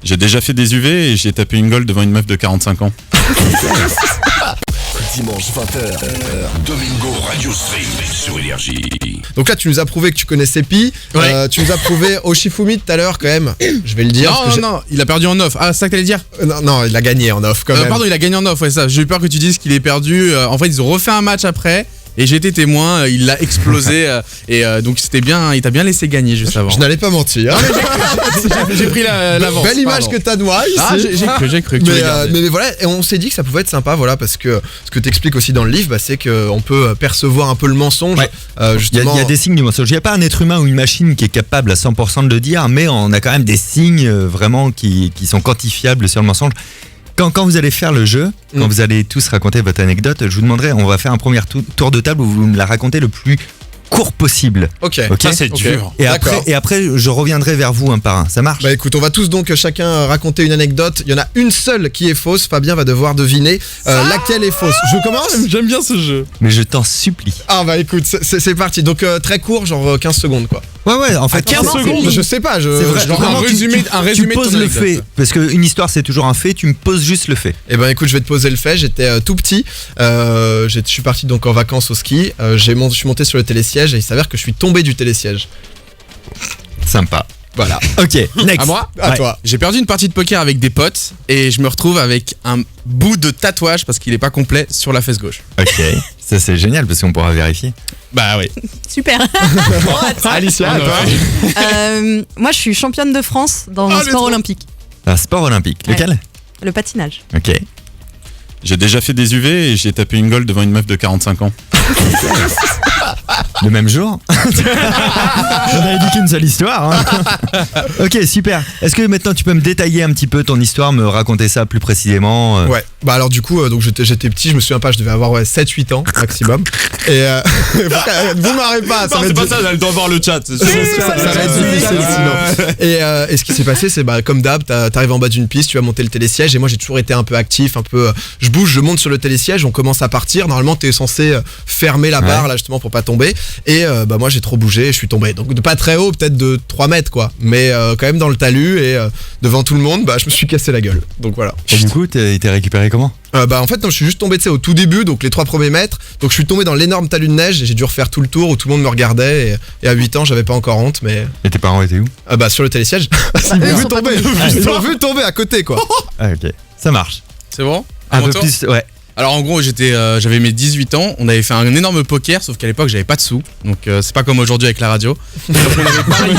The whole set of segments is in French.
J'ai déjà fait des UV et j'ai tapé une goal devant une meuf de 45 ans. Dimanche 20h, Domingo Radio Stream sur Énergie. Donc là, tu nous as prouvé que tu connaissais Pi. Ouais. Tu nous as prouvé Oshifumi tout à l'heure, quand même. Je vais le dire. Non, il a perdu en off. Ah, c'est ça que t'allais dire? Non, il a gagné en off, quand même. Pardon, il a gagné en off, ouais, ça. J'ai eu peur que tu dises qu'il est perdu. En fait, ils ont refait un match après. Et j'ai été témoin, il l'a explosé. Donc c'était bien, il t'a bien laissé gagner juste avant. Je n'allais pas mentir. J'ai pris l'avance. Belle image que t'as de moi ici. Ah, j'ai cru que tu regardais. Mais voilà, et on s'est dit que ça pouvait être sympa, voilà, parce que ce que t'expliques aussi dans le livre, c'est qu'on peut percevoir un peu le mensonge. Ouais. Justement. Il y a des signes du mensonge. Il n'y a pas un être humain ou une machine qui est capable à 100% de le dire, mais on a quand même des signes vraiment qui sont quantifiables sur le mensonge. Quand vous allez faire le jeu, quand vous allez tous raconter votre anecdote, je vous demanderai, on va faire un premier tour de table où vous me la racontez le plus court possible. Ok. Ça, c'est dur. D'accord. Après, je reviendrai vers vous un par un. Ça marche? Bah écoute, on va tous donc chacun raconter une anecdote. Il y en a une seule qui est fausse. Fabien va devoir deviner laquelle est fausse. Je commence? J'aime bien ce jeu. Mais je t'en supplie. Ah bah écoute, c'est parti. Donc très court, genre 15 secondes quoi. Ouais, en fait. 15 secondes. Je sais pas, C'est vrai, genre, un résumé tu de poses ton le anecdote. fait, parce qu'une histoire c'est toujours un fait, tu me poses juste le fait. Eh ben écoute, je vais te poser le fait. J'étais tout petit. Je suis parti donc en vacances au ski. Je suis monté sur le télésiège et il s'avère que je suis tombé du télésiège. Sympa. Voilà. Ok, next. À moi? À Ouais. toi. J'ai perdu une partie de poker avec des potes et je me retrouve avec un bout de tatouage parce qu'il est pas complet sur la fesse gauche. Ok, ça c'est génial parce qu'on pourra vérifier. Bah oui. Super. Alicia, à toi. Moi, je suis championne de France dans un sport olympique, Un sport olympique, Ouais. lequel? le patinage. Ok. J'ai déjà fait des UV et j'ai tapé une goal devant une meuf de 45 ans. Le même jour. On avait dit qu'une seule histoire. Hein. Ok, super. Est-ce que maintenant tu peux me détailler un petit peu ton histoire, me raconter ça plus précisément Ouais. Bah alors du coup, donc j'étais petit, je me souviens pas, je devais avoir 7-8 ans maximum. Et vous marrez pas, ça va être ça, elle doit voir le chat. ça va être difficile sinon. Et ce qui s'est passé, c'est comme d'hab, t'arrives en bas d'une piste, tu vas monter le télésiège. Et moi, j'ai toujours été un peu actif, un peu. Je bouge, je monte sur le télésiège, on commence à partir. Normalement, t'es censé fermer la barre là justement pour pas tomber. Et moi, j'ai trop bougé, je suis tombé. Donc de pas très haut, peut-être de 3 mètres quoi, mais quand même dans le talus et devant tout le monde, je me suis cassé la gueule. Donc voilà. Et du coup, t'es récupéré comment? En fait, non, je suis juste tombé au tout début, donc les 3 premiers mètres. Donc je suis tombé dans l'énorme talus de neige et j'ai dû refaire tout le tour où tout le monde me regardait. Et à 8 ans, j'avais pas encore honte, mais. Et tes parents étaient où? Sur le télésiège. Ils eux, m'ont ils vu sont pas tomber. Ils m'ont vu tomber à côté, quoi. Ah, ok, ça marche. C'est bon? Un À mon peu tour plus, ouais. Alors en gros, j'avais mes 18 ans, on avait fait un énorme poker, sauf qu'à l'époque j'avais pas de sous, donc c'est pas comme aujourd'hui avec la radio. Donc on avait parié,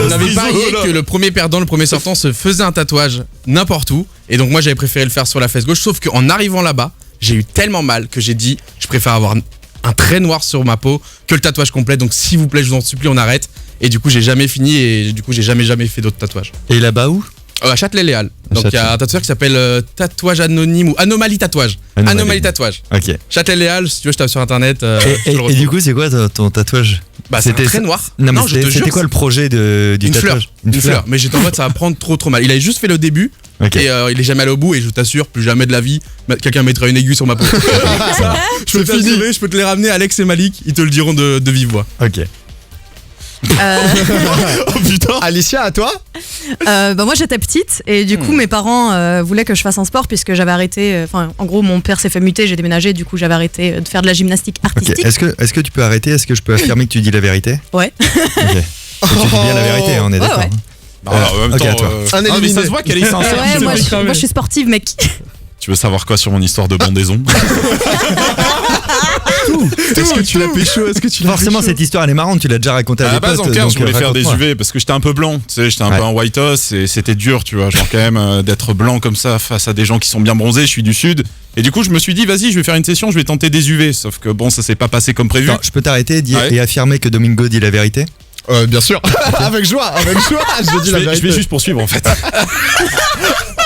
on avait parié que le premier perdant, le premier sortant se faisait un tatouage n'importe où, et donc moi j'avais préféré le faire sur la fesse gauche, sauf qu'en arrivant là-bas, j'ai eu tellement mal que j'ai dit je préfère avoir un trait noir sur ma peau que le tatouage complet, donc s'il vous plaît je vous en supplie on arrête. Et du coup j'ai jamais fini et du coup j'ai jamais fait d'autres tatouages. Et là-bas où? À Châtelet-Léal. Donc il y a un tatoueur qui s'appelle tatouage anonyme ou Anomalie tatouage. Anomalie tatouage. Ok. Châtelet-Léal, si tu veux je tape sur internet. Et du coup, c'est quoi ton tatouage? C'est un trait noir. Non, je te jure, c'était quoi le projet du une tatouage? fleur. Une fleur. Mais j'étais en mode ça va prendre trop mal. Il avait juste fait le début Ok. et il est jamais allé au bout et je t'assure plus jamais de la vie quelqu'un mettra une aiguille sur ma peau. Je peux t'assurer, je peux te les ramener Alex et Malik, ils te le diront de vive voix. Ok. Oh putain. Alicia, à toi? Moi, j'étais petite et du coup, mes parents voulaient que je fasse un sport puisque j'avais arrêté. En gros, mon père s'est fait muter, j'ai déménagé, du coup, j'avais arrêté de faire de la gymnastique Ok. artistique. Est-ce que tu peux arrêter? Est-ce que je peux affirmer que tu dis la vérité? Ouais. Ok. Tu dis bien la vérité, on est d'accord. ouais. En même ok, temps, à toi. Un mais éliminé. ça se voit qu'elle est sincère. Ouais, moi, je suis sportive, mec. Tu veux savoir quoi sur mon histoire de bandaison? Est-ce que tu l'as pécho? Est-ce que tu l'as Forcément, pécho? cette histoire, elle est marrante, tu l'as déjà racontée à À des la base, potes. en 15, donc, je voulais faire des raconte-moi. UV parce que j'étais un peu blanc. Tu sais, j'étais un Ouais. peu un white house et c'était dur, tu vois. Genre, quand même, d'être blanc comme ça face à des gens qui sont bien bronzés. Je suis du sud. Et du coup, je me suis dit, vas-y, je vais faire une session, je vais tenter des UV. Sauf que bon, ça s'est pas passé comme prévu. Attends, je peux t'arrêter Ouais. et affirmer que Domingo dit la vérité? Bien sûr. Avec joie, je dis Je la vais vérité. juste poursuivre en fait.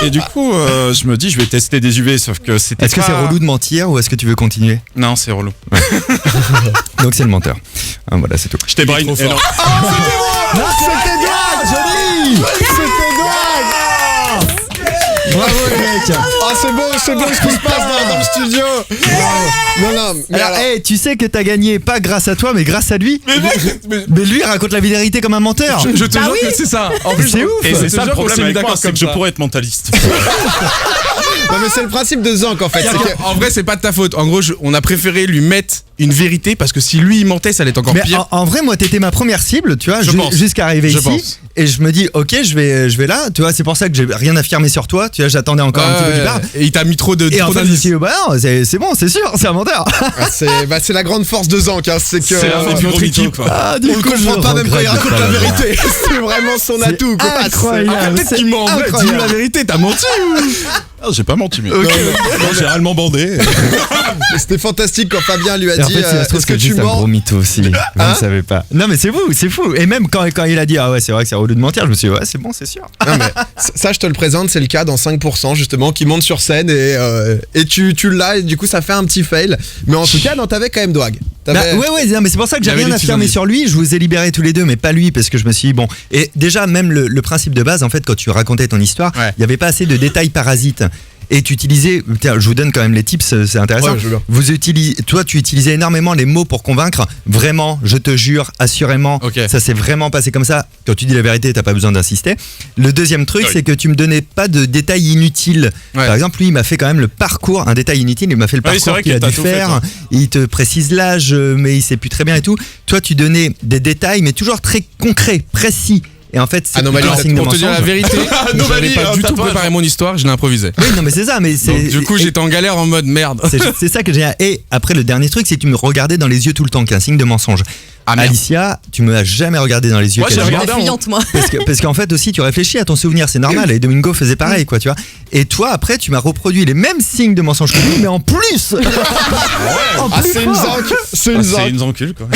Et du coup, je me dis, je vais tester des UV. Sauf que c'était. Est-ce que c'est relou de mentir ou est-ce que tu veux continuer? Non, c'est relou. Donc c'est le menteur. Ah, voilà, c'est tout. Je t'ai brain. trop Eh fort. non. C'était Doig, joli. C'était Doig. Bravo les mecs. Ah, c'est beau ce qui se passe dans le studio. Non, mais Alors, alors, tu sais que t'as gagné pas grâce à toi, mais grâce à lui. Mais lui il raconte la vérité comme un menteur. Je te jure que c'est ça. En plus, C'est ouf. Et c'est je ça te le jure qu'on problème s'est mis avec moi, d'accord c'est que comme je ça. pourrais être mentaliste. non, mais c'est le principe de Zank en fait. c'est que- En vrai, c'est pas de ta faute. En gros, on a préféré lui mettre une vérité parce que si lui il mentait, ça allait être encore Mais pire. en vrai, moi, t'étais ma première cible, tu vois, Je pense. jusqu'à arriver Je ici. pense. Et je me dis, ok, je vais là, tu vois, c'est pour ça que j'ai rien affirmé sur toi, tu vois, j'attendais encore un petit peu du bar. Et il t'a mis trop de. Et en trop fait, je me d'indices. suis dit, bah non, c'est bon, c'est sûr, c'est un menteur. Ah, c'est la grande force de Zank, hein, c'est que C'est un on gros mytho, quoi. Ah, du le coup, comprend je pas même quand il regrette de raconte pas la l'avoir. vérité. C'est vraiment son C'est atout. quoi. incroyable. Ah, Peut-être qu'il ment en vrai. Incroyable. Dis-nous la vérité, t'as menti ou. Ah, j'ai pas menti, mais. Ok. Non, j'ai réellement bandé. C'était fantastique quand Fabien lui a Et en dit fait, c'est la chose est-ce que que tu c'est un gros mens mytho aussi. Vous Hein ne savez pas. Non, mais c'est fou. Et même quand il a dit, ah ouais, c'est vrai que c'est relou de mentir, je me suis dit, ouais, c'est bon, c'est sûr. Non, mais ça, je te le présente, c'est le cas dans 5% justement qui monte sur scène et tu l'as et du coup ça fait un petit fail. Mais en tout cas, non, t'avais quand même Dwag. Bah, ouais, non, mais c'est pour ça que j'ai J'avais rien des petits affirmé indices. sur lui. Je vous ai libéré tous les deux, mais pas lui, parce que je me suis dit, bon. Et déjà, même le principe de base, en fait, quand tu racontais ton histoire, il Ouais. n'y avait pas assez de détails parasites. Et tu utilisais, tiens, je vous donne quand même les tips, c'est intéressant. Ouais, je veux bien. Toi, tu utilisais énormément les mots pour convaincre. Vraiment, je te jure, assurément, Ok. ça s'est vraiment passé comme ça. Quand tu dis la vérité, t'as pas besoin d'insister. Le deuxième truc, Oui. c'est que tu me donnais pas de détails inutiles. Ouais. Par exemple, lui, il m'a fait quand même le parcours, un détail inutile. Il m'a fait le Oui, c'est parcours vrai qu'il a qu'il t'a dû tout fait, faire. toi. Il te précise l'âge, mais il sait plus très bien et tout. Toi, tu donnais des détails, mais toujours très concrets, précis. Et en fait, c'est Anomalie, plutôt un alors, signe de Pour te dire la mensonge. vérité, j'avais pas du tout tatouage. préparé mon histoire, je l'ai improvisé. Oui, non, mais c'est ça. Mais Donc, c'est du coup, et- j'étais en galère en mode merde. c'est ça que j'ai. Et après, le dernier truc, c'est que tu me regardais dans les yeux tout le temps, qui est un signe de mensonge. Ah, merde. Alicia, tu me as jamais regardé dans les yeux. Moi, j'ai quasiment. regardé en- Fuyante, moi. Parce qu'en fait aussi tu réfléchis à ton souvenir, c'est normal, et Domingo faisait pareil quoi, tu vois. Et toi après tu m'as reproduit les mêmes signes de mensonge que lui, mais en plus. En Ah, plus c'est une fort. Zank, c'est Ah, une c'est Zank. une encule, quoi.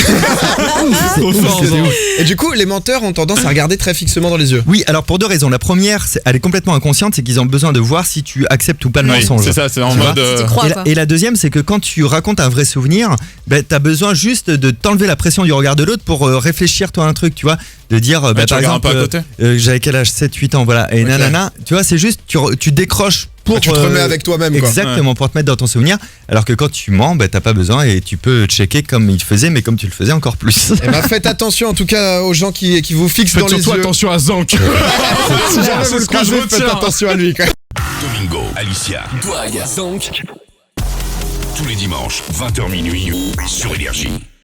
Et du coup, les menteurs ont tendance à regarder très fixement dans les yeux. Oui, alors pour deux raisons. La première, elle est complètement inconsciente, c'est qu'ils ont besoin de voir si tu acceptes ou pas le Oui, mensonge. c'est ça, c'est en Tu vois mode. Si tu crois, Et quoi. et la deuxième, c'est que quand tu racontes un vrai souvenir, ben, t'as besoin juste de t'enlever la pression du regard de l'autre pour réfléchir toi à un truc, tu vois. De dire, bah, tu par regardes exemple, un peu à côté. j'avais quel âge 7-8 ans, voilà. Et Ok. nanana, tu vois, c'est juste, tu décroches pour. Tu te remets avec toi-même, quoi. Exactement, pour te mettre dans ton souvenir. Alors que quand tu mens, ben, t'as pas besoin et tu peux checker comme il faisait, mais comme tu le faisais encore plus. Eh ben, faites attention en tout cas aux gens qui vous fixent Faites dans les surtout yeux. attention à Zank. Si jamais C'est vous le ce que je croisez, faites retiens. attention à lui. Quoi. Domingo, Alicia, Dwag, Zank. tous les dimanches, 20h minuit, sur Énergie.